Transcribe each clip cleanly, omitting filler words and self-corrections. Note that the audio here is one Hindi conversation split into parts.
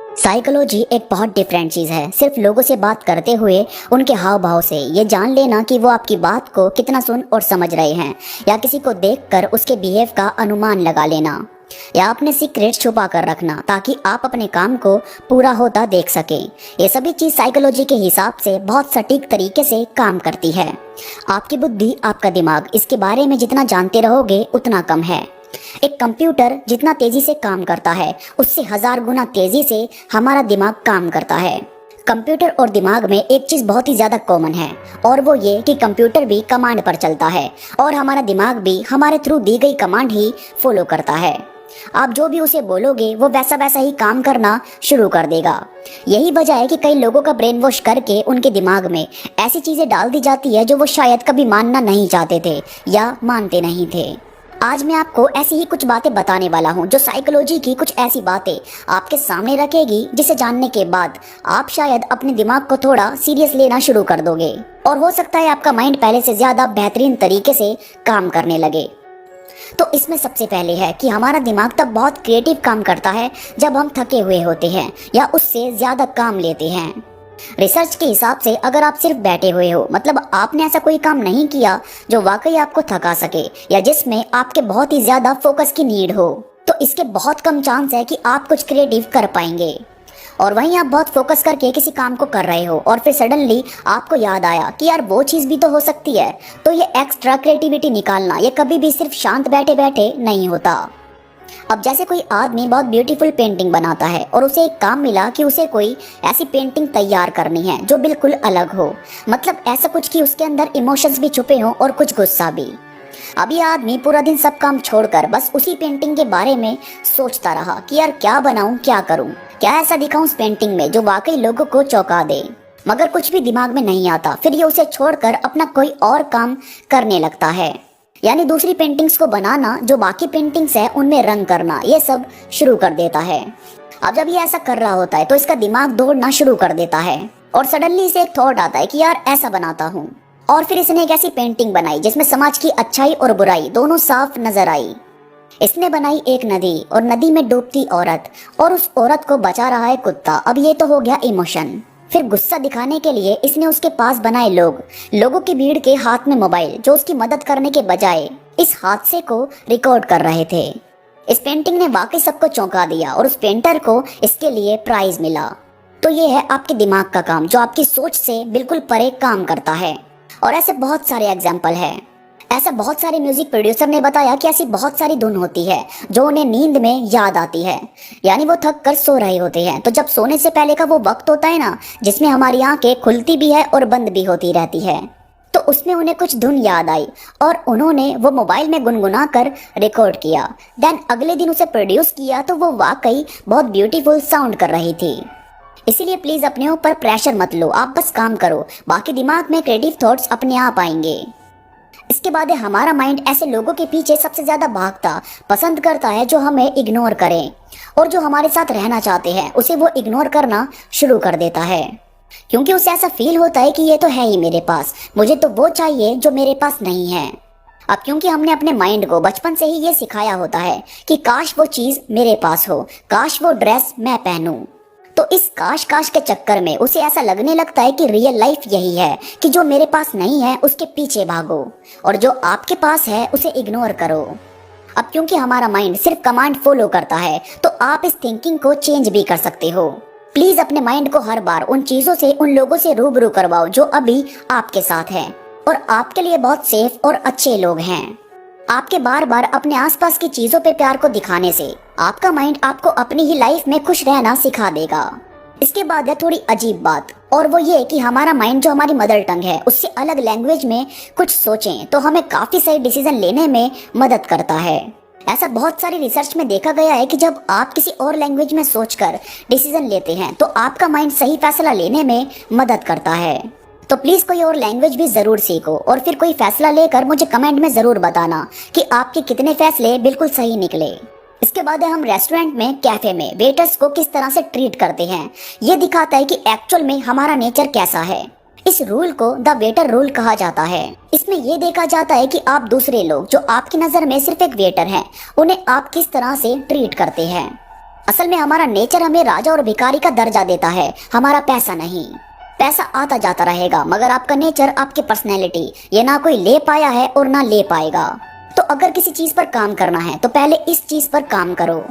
साइकोलॉजी एक बहुत डिफरेंट चीज़ है। सिर्फ लोगों से बात करते हुए उनके हाव भाव से ये जान लेना कि वो आपकी बात को कितना सुन और समझ रहे हैं, या किसी को देखकर उसके बिहेव का अनुमान लगा लेना, या अपने सीक्रेट छुपा कर रखना ताकि आप अपने काम को पूरा होता देख सकें। ये सभी चीज़ साइकोलॉजी के हिसाब से बहुत सटीक तरीके से काम करती है। आपकी बुद्धि, आपका दिमाग, इसके बारे में जितना जानते रहोगे उतना कम है। एक कंप्यूटर जितना तेजी से काम करता है उससे 1000 गुना तेजी से हमारा दिमाग काम करता है। कंप्यूटर और दिमाग में एक चीज बहुत ही ज्यादा कॉमन है, और वो ये कि कंप्यूटर भी कमांड पर चलता है और हमारा दिमाग भी हमारे थ्रू दी गई कमांड ही फॉलो करता है। आप जो भी उसे बोलोगे वो वैसा वैसा ही काम करना शुरू कर देगा। यही वजह है कि कई लोगों का ब्रेन वॉश करके उनके दिमाग में ऐसी चीजें डाल दी जाती है जो वो शायद कभी मानना नहीं चाहते थे या मानते नहीं थे। आज मैं आपको ऐसी ही कुछ बातें बताने वाला हूँ जो साइकोलॉजी की कुछ ऐसी बातें आपके सामने रखेगी जिसे जानने के बाद आप शायद अपने दिमाग को थोड़ा सीरियस लेना शुरू कर दोगे, और हो सकता है आपका माइंड पहले से ज्यादा बेहतरीन तरीके से काम करने लगे। तो इसमें सबसे पहले है कि हमारा दिमाग तब बहुत क्रिएटिव काम करता है जब हम थके हुए होते हैं या उससे ज्यादा काम लेते हैं। रिसर्च के हिसाब से अगर आप सिर्फ बैठे हुए हो, मतलब आपने ऐसा कोई काम नहीं किया जो वाकई आपको थका सके या जिसमें आपके बहुत ही ज्यादा फोकस की नीड हो, तो इसके बहुत कम चांस है कि आप कुछ क्रिएटिव कर पाएंगे। और वहीं आप बहुत फोकस करके किसी काम को कर रहे हो और फिर सडनली आपको याद आया कि यार वो चीज़ भी तो हो सकती है, तो ये एक्स्ट्रा क्रिएटिविटी निकालना ये कभी भी सिर्फ शांत बैठे बैठे नहीं होता। अब जैसे कोई आदमी बहुत ब्यूटीफुल पेंटिंग बनाता है और उसे एक काम मिला कि उसे कोई ऐसी पेंटिंग तैयार करनी है जो बिल्कुल अलग हो, मतलब ऐसा कुछ कि उसके अंदर इमोशंस भी छुपे हों और कुछ गुस्सा भी। अब ये आदमी पूरा दिन सब काम छोड़कर बस उसी पेंटिंग के बारे में सोचता रहा कि यार क्या बनाऊं, क्या करूं, क्या ऐसा दिखाऊं उस पेंटिंग में जो वाकई लोगों को चौंका दे, मगर कुछ भी दिमाग में नहीं आता। फिर ये उसे छोड़कर अपना कोई और काम करने लगता है, यानी दूसरी पेंटिंग्स को बनाना, जो बाकी पेंटिंग्स है उनमें रंग करना, ये सब शुरू कर देता है। अब जब ये ऐसा कर रहा होता है तो इसका दिमाग दौड़ना शुरू कर देता है और सडनली इसे एक थॉट आता है कि यार ऐसा बनाता हूँ। और फिर इसने एक ऐसी पेंटिंग बनाई जिसमें समाज की अच्छाई और बुराई दोनों साफ नजर आई। इसने बनाई एक नदी और नदी में डूबती औरत, और उस औरत को बचा रहा है कुत्ता। अब ये तो हो गया इमोशन। फिर गुस्सा दिखाने के लिए इसने उसके पास बनाए लोगों की भीड़ के हाथ में मोबाइल जो उसकी मदद करने के बजाय इस हादसे को रिकॉर्ड कर रहे थे। इस पेंटिंग ने वाकई सबको चौंका दिया और उस पेंटर को इसके लिए प्राइज मिला। तो ये है आपके दिमाग का काम जो आपकी सोच से बिल्कुल परे काम करता है। और ऐसे बहुत सारे एग्जाम्पल हैं। ऐसा बहुत सारे म्यूजिक प्रोड्यूसर ने बताया कि ऐसी बहुत सारी धुन होती है जो उन्हें नींद में याद आती है, यानी वो थक कर सो रहे होते हैं। तो जब सोने से पहले का वो वक्त होता है ना, जिसमें हमारी आंखें खुलती भी है और बंद भी होती रहती है, तो उसमें उन्हें कुछ धुन याद आई और उन्होंने वो मोबाइल में गुनगुना कर रिकॉर्ड किया। देन अगले दिन उसे प्रोड्यूस किया तो वो वाकई बहुत ब्यूटीफुल साउंड कर रही थी। इसीलिए प्लीज अपने ऊपर प्रेशर मत लो, आप बस काम करो, बाकी दिमाग में क्रिएटिव थॉट्स अपने आप आएंगे। इसके बाद हमारा माइंड ऐसे लोगों के पीछे सबसे ज्यादा भागता पसंद करता है जो हमें इग्नोर करें, और जो हमारे साथ रहना चाहते हैं उसे वो इग्नोर करना शुरू कर देता है, क्योंकि उसे ऐसा फील होता है कि ये तो है ही मेरे पास, मुझे तो वो चाहिए जो मेरे पास नहीं है। अब क्योंकि हमने अपने माइंड को बचपन से ही ये सिखाया होता है कि काश वो चीज मेरे पास हो, काश वो ड्रेस मैं पहनूं, तो इस काश काश के चक्कर में उसे ऐसा लगने लगता है कि रियल लाइफ यही है कि जो मेरे पास नहीं है उसके पीछे भागो और जो आपके पास है उसे इग्नोर करो। अब क्योंकि हमारा माइंड सिर्फ कमांड फॉलो करता है तो आप इस थिंकिंग को चेंज भी कर सकते हो। प्लीज अपने माइंड को हर बार उन चीजों से, उन लोगों से रूबरू करवाओ जो अभी आपके साथ हैं और आपके लिए बहुत सेफ और अच्छे लोग हैं। आपके बार बार अपने आसपास की चीजों पे प्यार को दिखाने से आपका माइंड आपको अपनी ही लाइफ में खुश रहना सिखा देगा। इसके बाद है थोड़ी अजीब बात, और वो ये कि हमारा माइंड जो हमारी मदर टंग है उससे अलग लैंग्वेज में कुछ सोचें तो हमें काफी सही डिसीजन लेने में मदद करता है। ऐसा बहुत सारी रिसर्च में देखा गया है कि जब आप किसी और लैंग्वेज में सोचकर डिसीजन लेते हैं तो आपका माइंड सही फैसला लेने में मदद करता है। तो प्लीज कोई और लैंग्वेज भी जरूर सीखो और फिर कोई फैसला लेकर मुझे कमेंट में जरूर बताना कि आपके कितने फैसले बिल्कुल सही निकले। इसके बाद हम रेस्टोरेंट में, कैफे में वेटर्स को किस तरह से ट्रीट करते हैं, ये दिखाता है कि एक्चुअल में हमारा नेचर कैसा है। इस रूल को द वेटर रूल कहा जाता है। इसमें यह देखा जाता है कि आप दूसरे लोग जो आपकी नजर में सिर्फ एक वेटर हैं, उन्हें आप किस तरह से ट्रीट करते हैं। असल में हमारा नेचर हमें राजा और भिखारी का दर्जा देता है, हमारा पैसा नहीं। पैसा आता जाता रहेगा, मगर आपका नेचर, आपकी पर्सनैलिटी, ये ना कोई ले पाया है और ना ले पाएगा। तो अगर किसी चीज पर काम करना है तो पहले इस चीज पर काम करो।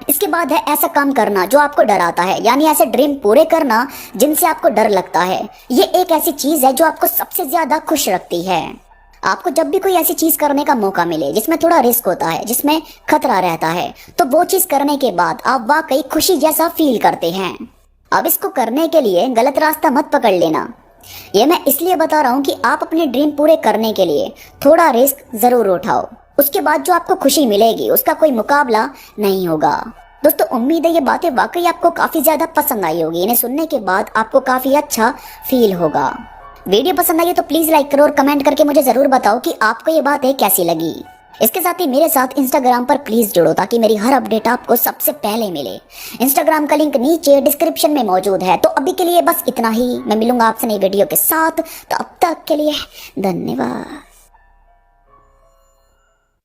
इसके बाद है ऐसा काम करना जो आपको डराता है, यानी ऐसे ड्रीम पूरे करना जिनसे आपको डर लगता है। ये एक ऐसी चीज है जो आपको सबसे ज्यादा खुश रखती है। आपको जब भी कोई ऐसी चीज करने का मौका मिले जिसमें थोड़ा रिस्क होता है, जिसमें खतरा रहता है, तो वो चीज करने के बाद आप वाकई खुशी जैसा फील करते हैं। अब इसको करने के लिए गलत रास्ता मत पकड़ लेना। ये मैं इसलिए बता रहा हूँ कि आप अपने ड्रीम पूरे करने के लिए थोड़ा रिस्क जरूर उठाओ। उसके बाद जो आपको खुशी मिलेगी उसका कोई मुकाबला नहीं होगा। दोस्तों, उम्मीद है ये बातें वाकई आपको काफी ज्यादा पसंद आई होगी। इन्हें सुनने के बाद आपको काफी अच्छा फील होगा। वीडियो पसंद आई तो प्लीज लाइक करो और कमेंट करके मुझे जरूर बताओ कि आपको ये बातें कैसी लगी। इसके साथ ही मेरे साथ इंस्टाग्राम पर प्लीज जुड़ो ताकि मेरी हर अपडेट आपको सबसे पहले मिले। इंस्टाग्राम का लिंक नीचे डिस्क्रिप्शन में मौजूद है। तो अभी के लिए बस इतना ही। मैं मिलूंगा आपसे नई वीडियो के साथ। तो अब तक के लिए धन्यवाद।